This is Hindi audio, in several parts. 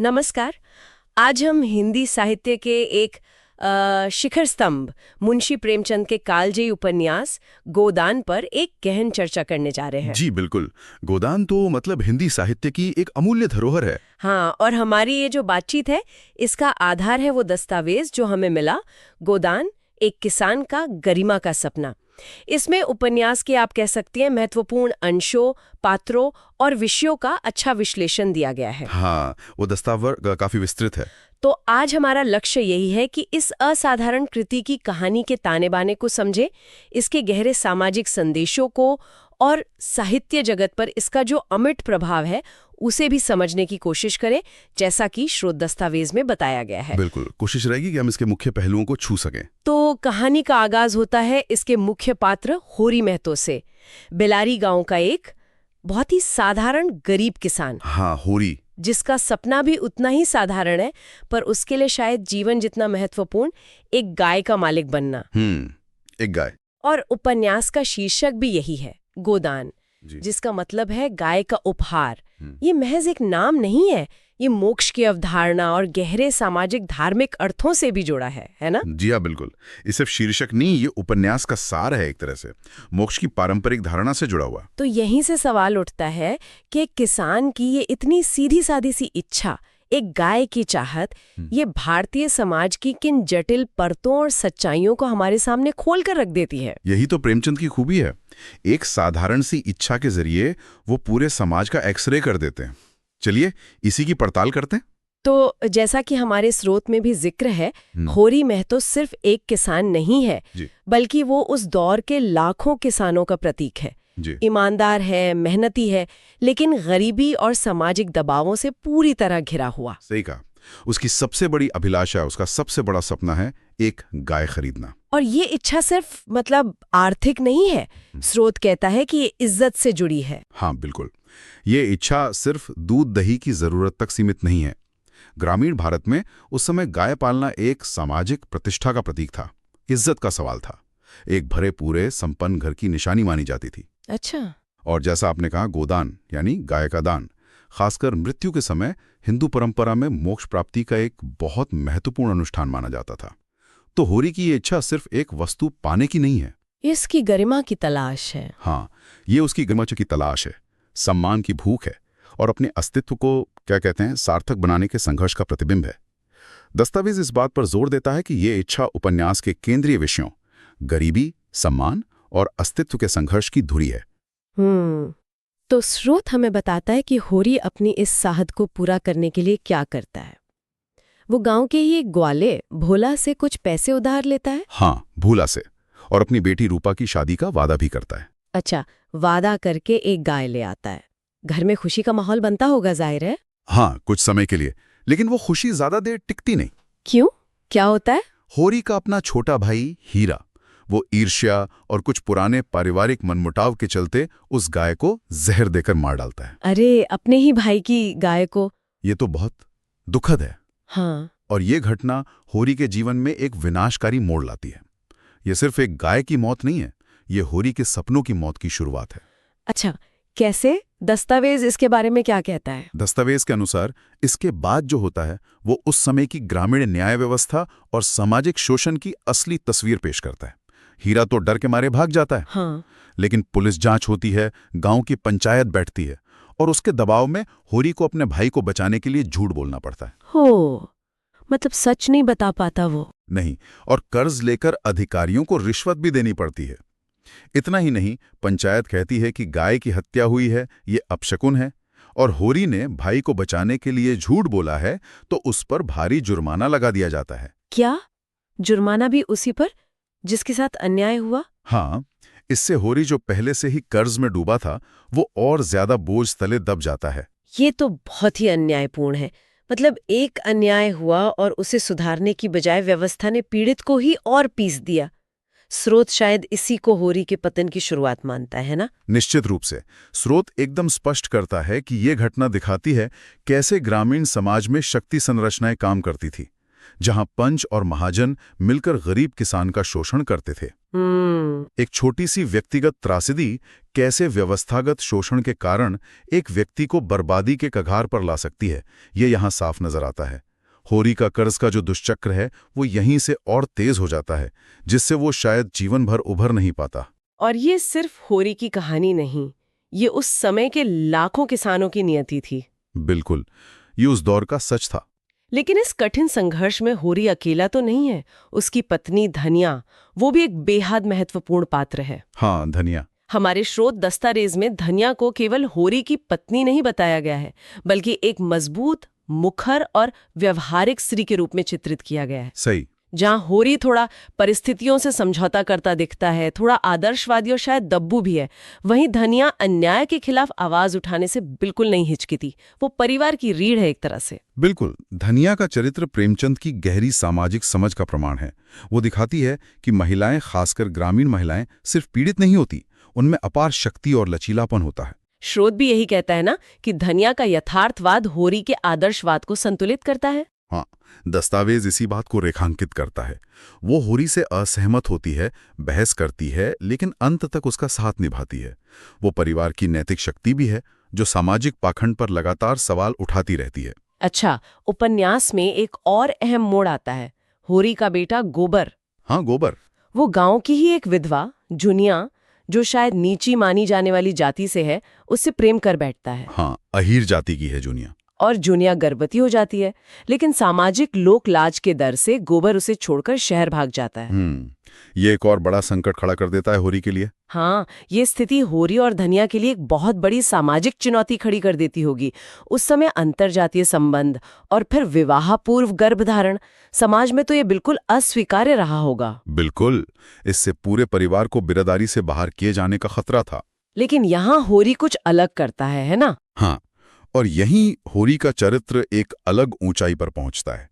नमस्कार। आज हम हिंदी साहित्य के एक शिखर स्तंभ मुंशी प्रेमचंद के कालजयी उपन्यास गोदान पर एक गहन चर्चा करने जा रहे हैं। जी बिल्कुल। गोदान तो मतलब हिंदी साहित्य की एक अमूल्य धरोहर है। हाँ, और हमारी ये जो बातचीत है इसका आधार है वो दस्तावेज जो हमें मिला, गोदान एक किसान का गरिमा का सपना। इसमें उपन्यास के आप कह सकती हैं महत्वपूर्ण अंशों, पात्रों और विषयों का अच्छा विश्लेषण दिया गया है। हाँ, वो दस्तावेज काफी विस्तृत है। तो आज हमारा लक्ष्य यही है कि इस असाधारण कृति की कहानी के ताने बाने को समझे, इसके गहरे सामाजिक संदेशों को और साहित्य जगत पर इसका जो अमिट प्रभाव है उसे भी समझने की कोशिश करें, जैसा कि स्रोत दस्तावेज में बताया गया है। बिल्कुल, कोशिश रहेगी कि हम इसके मुख्य पहलुओं को छू सकें। तो कहानी का आगाज होता है इसके मुख्य पात्र होरी महतो से, बेलारी गांव का एक बहुत ही साधारण गरीब किसान। हाँ, होरी, जिसका सपना भी उतना ही साधारण है, पर उसके लिए शायद जीवन जितना महत्वपूर्ण एक गाय का मालिक बनना। एक गाय। और उपन्यास का शीर्षक भी यही है, गोदान, जिसका मतलब है गाय का उपहार। ये महज एक नाम नहीं है, ये मोक्ष की अवधारणा और गहरे सामाजिक धार्मिक अर्थों से भी जुड़ा है ना? जी हाँ, बिल्कुल। ये सिर्फ शीर्षक नहीं, ये उपन्यास का सार है, एक तरह से मोक्ष की पारंपरिक धारणा से जुड़ा हुआ। तो यहीं से सवाल उठता है कि एक किसान की ये इतनी सीधी सादी सी इच्छा, एक गाय की चाहत, ये भारतीय समाज की किन जटिल परतों और सच्चाइयों को हमारे सामने खोल कर रख देती है। यही तो प्रेमचंद की खूबी है। एक साधारण सी इच्छा के जरिए वो पूरे समाज का एक्सरे कर देते हैं। चलिए इसी की पड़ताल करते हैं। तो जैसा कि हमारे स्रोत में भी जिक्र है, होरी महतो सिर्फ एक किसान नहीं है, बल्कि वो उस दौर के लाखों किसानों का प्रतीक है। ईमानदार है, मेहनती है, लेकिन गरीबी और सामाजिक दबावों से पूरी तरह घिरा हुआ। सही कहा। उसकी सबसे बड़ी अभिलाषा, उसका सबसे बड़ा सपना है एक गाय खरीदना। और ये इच्छा सिर्फ मतलब आर्थिक नहीं है, स्रोत कहता है कि ये इज्जत से जुड़ी है। हाँ बिल्कुल, ये इच्छा सिर्फ दूध दही की जरूरत तक सीमित नहीं है। ग्रामीण भारत में उस समय गाय पालना एक सामाजिक प्रतिष्ठा का प्रतीक था, इज्जत का सवाल था, एक भरे पूरे संपन्न घर की निशानी मानी जाती थी। अच्छा। और जैसा आपने कहा, गोदान यानी गाय का दान, खासकर मृत्यु के समय हिंदू परंपरा में मोक्ष प्राप्ति का एक बहुत महत्वपूर्ण अनुष्ठान माना जाता था। तो होरी की ये इच्छा सिर्फ एक वस्तु पाने की नहीं है, इसकी गरिमा की तलाश है। हाँ, ये उसकी गरिमा की तलाश है, सम्मान की भूख है और अपने अस्तित्व को क्या कहते हैं सार्थक बनाने के संघर्ष का प्रतिबिंब है। दस्तावेज इस बात पर जोर देता है कि ये इच्छा उपन्यास के केंद्रीय विषयों गरीबी, सम्मान और अस्तित्व के संघर्ष की धुरी है। तो स्रोत हमें बताता है कि होरी अपनी इस साहद को पूरा करने के लिए क्या करता है। वो गांव के ही एक ग्वाले भोला से कुछ पैसे उधार लेता है। हाँ, भोला से, और अपनी बेटी रूपा की शादी का वादा भी करता है। अच्छा, वादा करके एक गाय ले आता है। घर में खुशी का माहौल बनता होगा, जाहिर है। हाँ, कुछ समय के लिए, लेकिन वो खुशी ज्यादा देर टिकती नहीं। क्यों? क्या होता है? होरी का अपना छोटा भाई हीरा, वो ईर्ष्या और कुछ पुराने पारिवारिक मनमुटाव के चलते उस गाय को जहर देकर मार डालता है। अरे, अपने ही भाई की गाय को? ये तो बहुत दुखद है। हाँ। और ये घटना होरी के जीवन में एक विनाशकारी मोड़ लाती है। ये सिर्फ एक गाय की मौत नहीं है, ये होरी के सपनों की मौत की शुरुआत है। अच्छा, कैसे? दस्तावेज इसके बारे में क्या कहता है? दस्तावेज के अनुसार इसके बाद जो होता है वो उस समय की ग्रामीण न्याय व्यवस्था और सामाजिक शोषण की असली तस्वीर पेश करता है। हीरा तो डर के मारे भाग जाता है। हाँ। लेकिन पुलिस जांच होती है, गांव की पंचायत बैठती है और उसके दबाव में होरी को अपने भाई को बचाने के लिए झूठ बोलना पड़ता है। हो, मतलब सच नहीं बता पाता वो? नहीं, और कर्ज लेकर अधिकारियों को रिश्वत भी देनी पड़ती है। इतना ही नहीं, पंचायत कहती है कि गाय की हत्या हुई है, ये अपशकुन है, और होरी ने भाई को बचाने के लिए झूठ बोला है, तो उस पर भारी जुर्माना लगा दिया जाता है। क्या? जुर्माना भी उसी पर जिसके साथ अन्याय हुआ? हाँ, इससे होरी जो पहले से ही कर्ज में डूबा था, वो और ज्यादा बोझ तले दब जाता है। ये तो बहुत ही अन्यायपूर्ण है। मतलब एक अन्याय हुआ और उसे सुधारने की बजाय व्यवस्था ने पीड़ित को ही और पीस दिया। स्रोत शायद इसी को होरी के पतन की शुरुआत मानता है ना? निश्चित रूप से। स्रोत एकदम स्पष्ट करता है कि ये घटना दिखाती है कैसे ग्रामीण समाज में शक्ति संरचनाएं काम करती थी। जहां पंच और महाजन मिलकर गरीब किसान का शोषण करते थे। एक छोटी सी व्यक्तिगत त्रासदी कैसे व्यवस्थागत शोषण के कारण एक व्यक्ति को बर्बादी के कगार पर ला सकती है, ये यहां साफ नजर आता है। होरी का कर्ज का जो दुष्चक्र है वो यहीं से और तेज हो जाता है, जिससे वो शायद जीवन भर उभर नहीं पाता। और ये सिर्फ होरी की कहानी नहीं, ये उस समय के लाखों किसानों की नियति थी। बिल्कुल, ये उस दौर का सच था। लेकिन इस कठिन संघर्ष में होरी अकेला तो नहीं है। उसकी पत्नी धनिया, वो भी एक बेहद महत्वपूर्ण पात्र है। हाँ, धनिया। हमारे स्रोत दस्तावेज में धनिया को केवल होरी की पत्नी नहीं बताया गया है, बल्कि एक मजबूत, मुखर और व्यवहारिक स्त्री के रूप में चित्रित किया गया है। सही। जहां होरी थोड़ा परिस्थितियों से समझौता करता दिखता है, थोड़ा आदर्शवादी और शायद दब्बू भी है, वहीं धनिया अन्याय के खिलाफ आवाज उठाने से बिल्कुल नहीं हिचकिती। वो परिवार की रीढ़ है एक तरह से। बिल्कुल, धनिया का चरित्र प्रेमचंद की गहरी सामाजिक समझ का प्रमाण है। वो दिखाती है कि महिलाएं, खासकर ग्रामीण महिलाएं, सिर्फ पीड़ित नहीं होती, उनमें अपार शक्ति और लचीलापन होता है। स्रोत भी यही कहता है ना कि धनिया का यथार्थवाद होरी के आदर्शवाद को संतुलित करता है। हाँ, दस्तावेज इसी बात को रेखांकित करता है। वो होरी से असहमत होती है, बहस करती है, लेकिन अंत तक उसका साथ निभाती है। वो परिवार की नैतिक शक्ति भी है, जो सामाजिक पाखंड पर लगातार सवाल उठाती रहती है। अच्छा, उपन्यास में एक और अहम मोड़ आता है। होरी का बेटा गोबर। हाँ, गोबर। वो गांव की ही एक विधवा जुनिया, जो शायद नीची मानी जाने वाली जाति से है, उससे प्रेम कर बैठता है। हाँ, अहीर जाति की है जुनिया। और जुनिया गर्भवती हो जाती है, लेकिन सामाजिक लोक लाज के डर से गोबर उसे छोड़कर शहर भाग जाता है। ये एक और बड़ा संकट खड़ा कर देता है होरी के लिए। हाँ, ये स्थिति होरी और धनिया के लिए एक बहुत बड़ी सामाजिक चुनौती खड़ी कर देती होगी। उस समय अंतरजातीय संबंध और फिर विवाह पूर्व गर्भधारण, समाज में तो ये बिल्कुल अस्वीकार्य रहा होगा। बिल्कुल, इससे पूरे परिवार को बिरादरी से बाहर किए जाने का खतरा था। लेकिन यहाँ होरी कुछ अलग करता है ना? हाँ, और यहीं होरी का चरित्र एक अलग ऊंचाई पर पहुंचता है।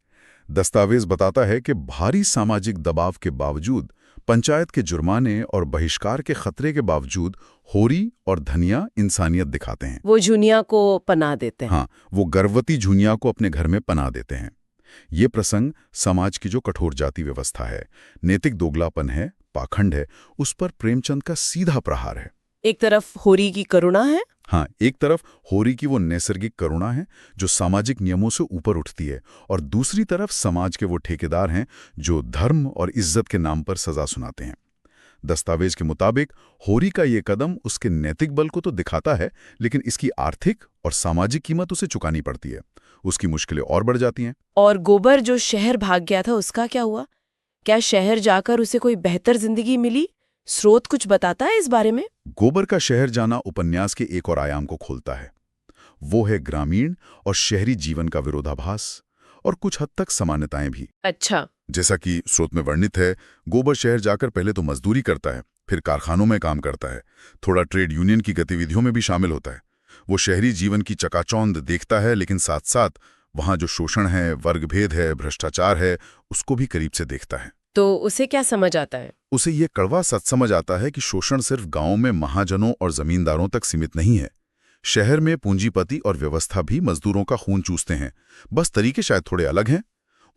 दस्तावेज बताता है कि भारी सामाजिक दबाव के बावजूद, पंचायत के जुर्माने और बहिष्कार के खतरे के बावजूद होरी और धनिया इंसानियत दिखाते हैं। वो जुनिया को पनाह देते हैं। हाँ, वो गर्भवती जुनिया को अपने घर में पनाह देते हैं। ये प्रसंग समाज की जो कठोर जाति व्यवस्था है, नैतिक दोगलापन है, पाखंड है, उस पर प्रेमचंद का सीधा प्रहार है। एक तरफ होरी की करुणा है। हाँ, एक तरफ होरी की वो नैसर्गिक करुणा है जो सामाजिक नियमों से ऊपर उठती है, और दूसरी तरफ समाज के वो ठेकेदार हैं जो धर्म और इज्जत के नाम पर सजा सुनाते हैं। दस्तावेज के मुताबिक होरी का ये कदम उसके नैतिक बल को तो दिखाता है, लेकिन इसकी आर्थिक और सामाजिक कीमत उसे चुकानी पड़ती है। उसकी मुश्किलें और बढ़ जाती हैं। और गोबर जो शहर भाग गया था, उसका क्या हुआ? क्या शहर जाकर उसे कोई बेहतर जिंदगी मिली? स्रोत कुछ बताता है इस बारे में? गोबर का शहर जाना उपन्यास के एक और आयाम को खोलता है। वो है ग्रामीण और शहरी जीवन का विरोधाभास, और कुछ हद तक समानताएं भी। अच्छा। जैसा कि स्रोत में वर्णित है, गोबर शहर जाकर पहले तो मजदूरी करता है, फिर कारखानों में काम करता है, थोड़ा ट्रेड यूनियन की गतिविधियों में भी शामिल होता है। वो शहरी जीवन की चकाचौंध देखता है, लेकिन साथ साथ वहां जो शोषण है, वर्गभेद है, भ्रष्टाचार है, उसको भी करीब से देखता है। तो उसे क्या समझ आता है? उसे ये कड़वा सच समझ आता है कि शोषण सिर्फ गांव में महाजनों और जमींदारों तक सीमित नहीं है। शहर में पूंजीपति और व्यवस्था भी मजदूरों का खून चूसते हैं, बस तरीके शायद थोड़े अलग हैं।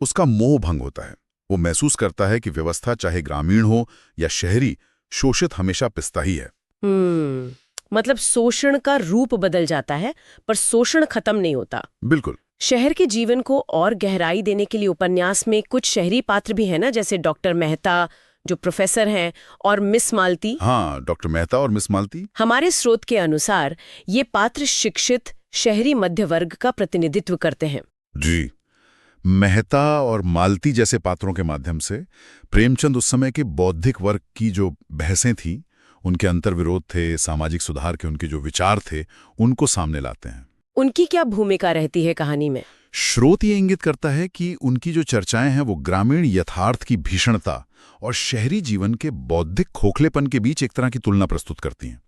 उसका मोह भंग होता है। वो महसूस करता है कि व्यवस्था चाहे ग्रामीण हो या शहरी, शोषित हमेशा पिसता ही है। मतलब शोषण का रूप बदल जाता है, पर शोषण खत्म नहीं होता। बिल्कुल। शहर के जीवन को और गहराई देने के लिए उपन्यास में कुछ शहरी पात्र भी है ना, जैसे डॉक्टर मेहता जो प्रोफेसर हैं, और मिस मालती। हाँ, डॉक्टर मेहता और मिस मालती। हमारे स्रोत के अनुसार ये पात्र शिक्षित शहरी मध्य वर्ग का प्रतिनिधित्व करते हैं। जी, मेहता और मालती जैसे पात्रों के माध्यम से प्रेमचंद उस समय के बौद्धिक वर्ग की जो बहसें थीं, उनके अंतर्विरोध थे, सामाजिक सुधार के उनके जो विचार थे, उनको सामने लाते हैं। उनकी क्या भूमिका रहती है कहानी में? स्रोत ये इंगित करता है कि उनकी जो चर्चाएं हैं वो ग्रामीण यथार्थ की भीषणता और शहरी जीवन के बौद्धिक खोखलेपन के बीच एक तरह की तुलना प्रस्तुत करती हैं।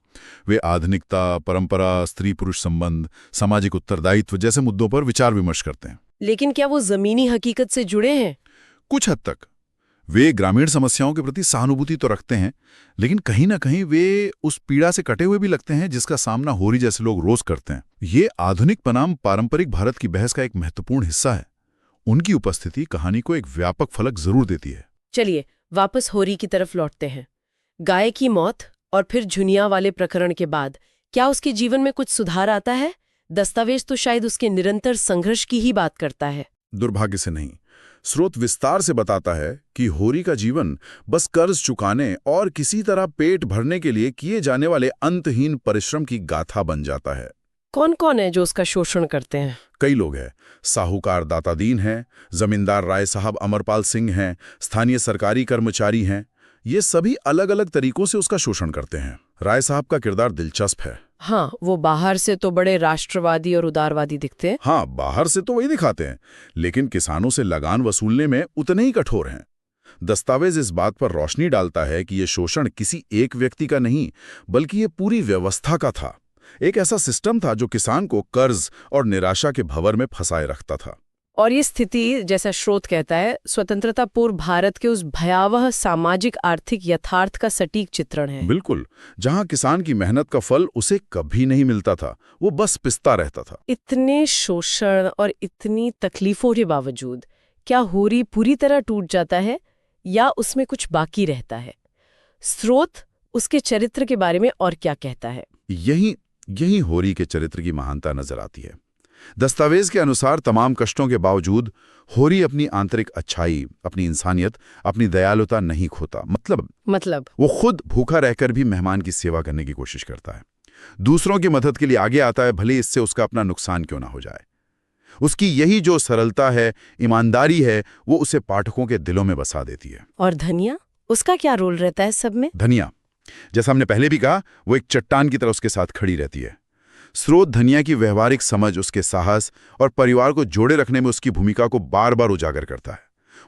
वे आधुनिकता, परंपरा, स्त्री पुरुष संबंध, सामाजिक उत्तरदायित्व जैसे मुद्दों पर विचार विमर्श करते हैं। लेकिन क्या वो जमीनी हकीकत से जुड़े हैं? कुछ हद तक। वे ग्रामीण समस्याओं के प्रति सहानुभूति तो रखते हैं, लेकिन कहीं ना कहीं वे उस पीड़ा से कटे हुए भी लगते हैं जिसका सामना होरी जैसे लोग रोज करते हैं। ये आधुनिक बनाम पारंपरिक भारत की बहस का एक महत्वपूर्ण हिस्सा है। उनकी उपस्थिति कहानी को एक व्यापक फलक जरूर देती है। चलिए वापस होरी की तरफ लौटते हैं। गाय की मौत और फिर झुनिया वाले प्रकरण के बाद क्या उसके जीवन में कुछ सुधार आता है? दस्तावेज तो शायद उसके निरंतर संघर्ष की ही बात करता है। दुर्भाग्य से नहीं। स्रोत विस्तार से बताता है कि होरी का जीवन बस कर्ज चुकाने और किसी तरह पेट भरने के लिए किए जाने वाले अंतहीन परिश्रम की गाथा बन जाता है। कौन कौन है जो उसका शोषण करते हैं? कई लोग हैं। साहूकार दातादीन हैं, जमींदार राय साहब अमरपाल सिंह हैं, स्थानीय सरकारी कर्मचारी हैं। ये सभी अलग अलग तरीकों से उसका शोषण करते हैं। राय साहब का किरदार दिलचस्प है। हाँ, वो बाहर से तो बड़े राष्ट्रवादी और उदारवादी दिखते हैं। हाँ, बाहर से तो वही दिखाते हैं, लेकिन किसानों से लगान वसूलने में उतने ही कठोर हैं। दस्तावेज इस बात पर रोशनी डालता है कि ये शोषण किसी एक व्यक्ति का नहीं, बल्कि ये पूरी व्यवस्था का था। एक ऐसा सिस्टम था जो किसान को कर्ज और निराशा के भंवर में फंसाए रखता था। और ये स्थिति, जैसा स्रोत कहता है, स्वतंत्रता पूर्व भारत के उस भयावह सामाजिक आर्थिक यथार्थ का सटीक चित्रण है। बिल्कुल, जहां किसान की मेहनत का फल उसे कभी नहीं मिलता था, वो बस पिसता रहता था। इतने शोषण और इतनी तकलीफों के बावजूद क्या होरी पूरी तरह टूट जाता है या उसमें कुछ बाकी रहता है? स्रोत उसके चरित्र के बारे में और क्या कहता है? यही होरी के चरित्र की महानता नजर आती है। दस्तावेज के अनुसार तमाम कष्टों के बावजूद होरी अपनी आंतरिक अच्छाई, अपनी इंसानियत, अपनी दयालुता नहीं खोता। मतलब वो खुद भूखा रहकर भी मेहमान की सेवा करने की कोशिश करता है। दूसरों की मदद के लिए आगे आता है, भले इससे उसका अपना नुकसान क्यों ना हो जाए। उसकी यही जो सरलता है, ईमानदारी है, वो उसे पाठकों के दिलों में बसा देती है। और धनिया, उसका क्या रोल रहता है सब में? धनिया, जैसा हमने पहले भी कहा, वो एक चट्टान की तरह उसके साथ खड़ी रहती है। स्रोत धनिया की व्यवहारिक समझ, उसके साहस और परिवार को जोड़े रखने में उसकी भूमिका को बार बार उजागर करता है।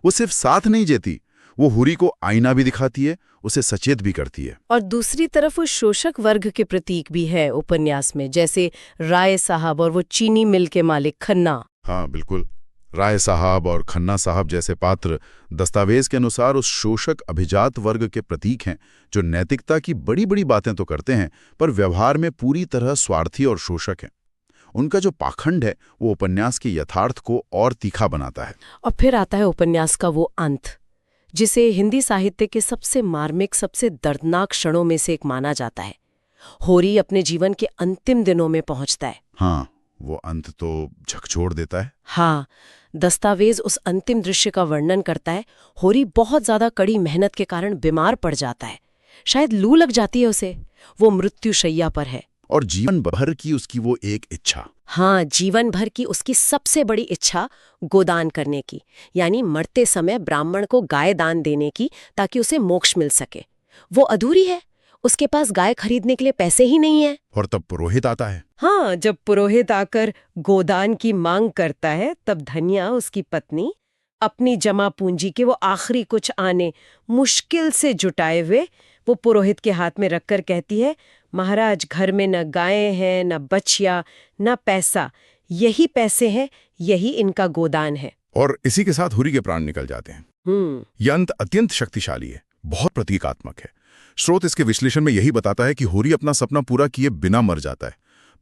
वो सिर्फ साथ नहीं देती, वो होरी को आईना भी दिखाती है, उसे सचेत भी करती है। और दूसरी तरफ वो शोषक वर्ग के प्रतीक भी है उपन्यास में, जैसे राय साहब और वो चीनी मिल के मालिक खन्ना। हाँ बिल्कुल, राय साहब और खन्ना साहब जैसे पात्र दस्तावेज के अनुसार उस शोषक अभिजात वर्ग के प्रतीक हैं, जो नैतिकता की बड़ी बड़ी बातें तो करते हैं, पर व्यवहार में पूरी तरह स्वार्थी और शोषक हैं। उनका जो पाखंड है, वो उपन्यास के यथार्थ को और तीखा बनाता है। और फिर आता है उपन्यास का वो अंत, जिसे हिंदी साहित्य के सबसे मार्मिक, सबसे दर्दनाक क्षणों में से एक माना जाता है। होरी अपने जीवन के अंतिम दिनों में पहुंचता है। हाँ, वो अंत तो झकझोर देता है। हाँ, दस्तावेज उस अंतिम दृश्य का वर्णन करता है। होरी बहुत ज्यादा कड़ी मेहनत के कारण बीमार पड़ जाता है, शायद लू लग जाती है उसे। वो मृत्युशैया पर है। और जीवन भर की उसकी वो एक इच्छा, हाँ, जीवन भर की उसकी सबसे बड़ी इच्छा गोदान करने की, यानी मरते समय ब्राह्मण को गाय दान देने की, ताकि उसे मोक्ष मिल सके, वो अधूरी है। उसके पास गाय खरीदने के लिए पैसे ही नहीं है। और तब पुरोहित आता है। हाँ, जब पुरोहित आकर गोदान की मांग करता है, तब धनिया, उसकी पत्नी, अपनी जमा पूंजी के वो आखिरी कुछ आने मुश्किल से जुटाए हुए वो पुरोहित के हाथ में रखकर कहती है, महाराज, घर में न गायें हैं, न बछिया, न पैसा, यही पैसे हैं, यही इनका गोदान है। और इसी के साथ होरी के प्राण निकल जाते हैं। यह अंत अत्यंत शक्तिशाली है, बहुत प्रतीकात्मक है। स्रोत इसके विश्लेषण में यही बताता है कि होरी अपना सपना पूरा किए बिना मर जाता है।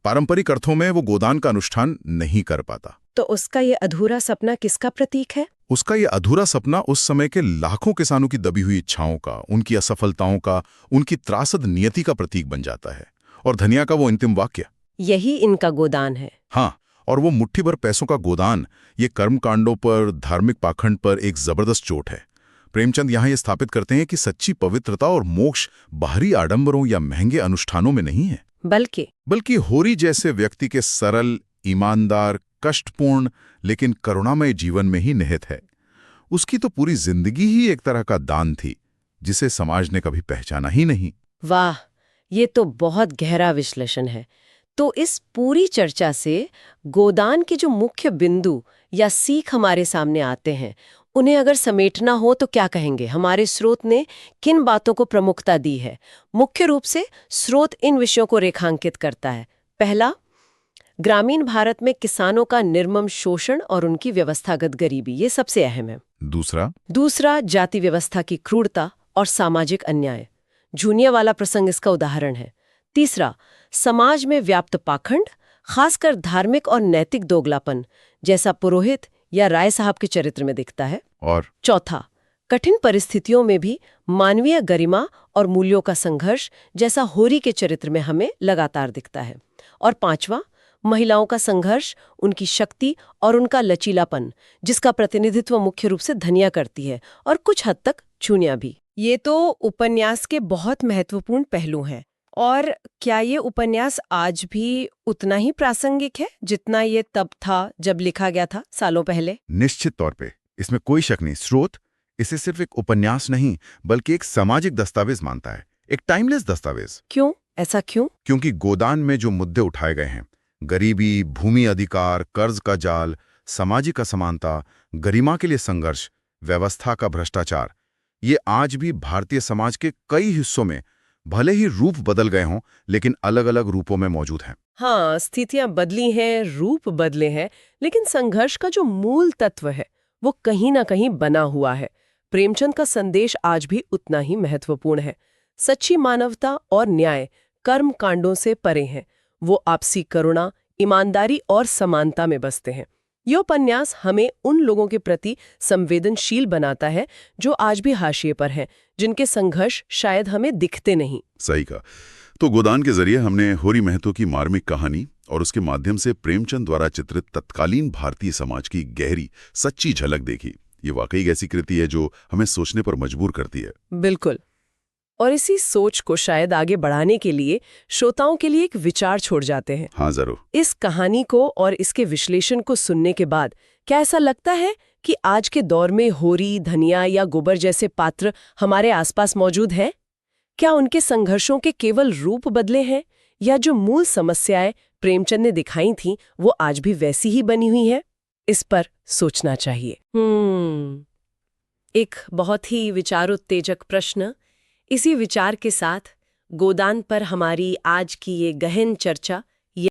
पारंपरिक अर्थों में वो गोदान का अनुष्ठान नहीं कर पाता। तो उसका ये अधूरा सपना किसका प्रतीक है? उसका ये अधूरा सपना उस समय के लाखों किसानों की दबी हुई इच्छाओं का, उनकी असफलताओं का, उनकी त्रासद नियति का प्रतीक बन जाता है। और धनिया का वो अंतिम वाक्य, यही इनका गोदान है। हाँ, और वो मुट्ठी भर पैसों का गोदान, ये कर्मकांडों पर, धार्मिक पाखंड पर एक जबरदस्त चोट है। प्रेमचंद यहाँ ये स्थापित करते हैं कि सच्ची पवित्रता और मोक्ष बाहरी आडंबरों या महंगे अनुष्ठानों में नहीं है, बल्कि होरी जैसे व्यक्ति के सरल, ईमानदार, कष्टपूर्ण लेकिन करुणामय जीवन में ही निहित है। उसकी तो पूरी जिंदगी ही एक तरह का दान थी, जिसे समाज ने कभी पहचाना ही नहीं। वाह, ये तो बहुत गहरा विश्लेषण है। तो इस पूरी चर्चा से गोदान के जो मुख्य बिंदु या सीख हमारे सामने आते हैं, उन्हें अगर समेटना हो तो क्या कहेंगे? हमारे स्रोत ने किन बातों को प्रमुखता दी है? मुख्य रूप से स्रोत इन विषयों को रेखांकित करता है। पहला, ग्रामीण भारत में किसानों का निर्मम शोषण और उनकी व्यवस्थागत गरीबी, ये सबसे अहम है। दूसरा, जाति व्यवस्था की क्रूरता और सामाजिक अन्याय, झुनिया वाला प्रसंग इसका उदाहरण है। तीसरा, समाज में व्याप्त पाखंड, खासकर धार्मिक और नैतिक दोगलापन, जैसा पुरोहित या राय साहब के चरित्र में दिखता है। और चौथा, कठिन परिस्थितियों में भी मानवीय गरिमा और मूल्यों का संघर्ष जैसा होरी के चरित्र में हमें लगातार दिखता है। और पांचवा, महिलाओं का संघर्ष, उनकी शक्ति और उनका लचीलापन, जिसका प्रतिनिधित्व मुख्य रूप से धनिया करती है और कुछ हद तक चूनिया भी। ये तो उपन्यास के बहुत महत्वपूर्ण पहलू हैं। और क्या ये उपन्यास आज भी उतना ही प्रासंगिक है जितना ये तब था जब लिखा गया था सालों पहले? निश्चित तौर पे, इसमें कोई शक नहीं। स्रोत इसे सिर्फ एक उपन्यास नहीं बल्कि एक सामाजिक दस्तावेज मानता है, एक टाइमलेस दस्तावेज। क्यों? ऐसा क्यों? क्योंकि गोदान में जो मुद्दे उठाए गए हैं, गरीबी, भूमि अधिकार, कर्ज का जाल, सामाजिक असमानता, गरिमा के लिए संघर्ष, व्यवस्था का भ्रष्टाचार, ये आज भी भारतीय समाज के कई हिस्सों में भले ही रूप बदल गए हों लेकिन अलग अलग रूपों में मौजूद हैं। हाँ, स्थितियां बदली हैं, रूप बदले हैं, लेकिन संघर्ष का जो मूल तत्व है वो कहीं ना कहीं बना हुआ है। प्रेमचंद का संदेश आज भी उतना ही महत्वपूर्ण है। सच्ची मानवता और न्याय कर्म कांडों से परे हैं। वो आपसी करुणा, ईमानदारी और समानता में बसते हैं। यह उपन्यास हमें उन लोगों के प्रति संवेदनशील बनाता है जो आज भी हाशिए पर हैं, जिनके संघर्ष शायद हमें दिखते नहीं। सही कहा। तो गोदान के जरिए हमने होरी महतो की मार्मिक कहानी और उसके माध्यम से प्रेमचंद द्वारा चित्रित तत्कालीन भारतीय समाज की गहरी सच्ची झलक देखी। ये वाकई एक ऐसी कृति है जो हमें सोचने पर मजबूर करती है। बिल्कुल। और इसी सोच को शायद आगे बढ़ाने के लिए श्रोताओं के लिए एक विचार छोड़ जाते हैं। हाँ, जरूर। इस कहानी को और इसके विश्लेषण को सुनने के बाद क्या ऐसा लगता है कि आज के दौर में होरी, धनिया या गोबर जैसे पात्र हमारे आसपास मौजूद हैं? क्या उनके संघर्षों के केवल रूप बदले हैं, या जो मूल समस्याएं प्रेमचंद ने दिखाई थीं वो आज भी वैसी ही बनी हुई है? इस पर सोचना चाहिए। एक बहुत ही विचारोत्तेजक प्रश्न। इसी विचार के साथ गोदान पर हमारी आज की ये गहन चर्चा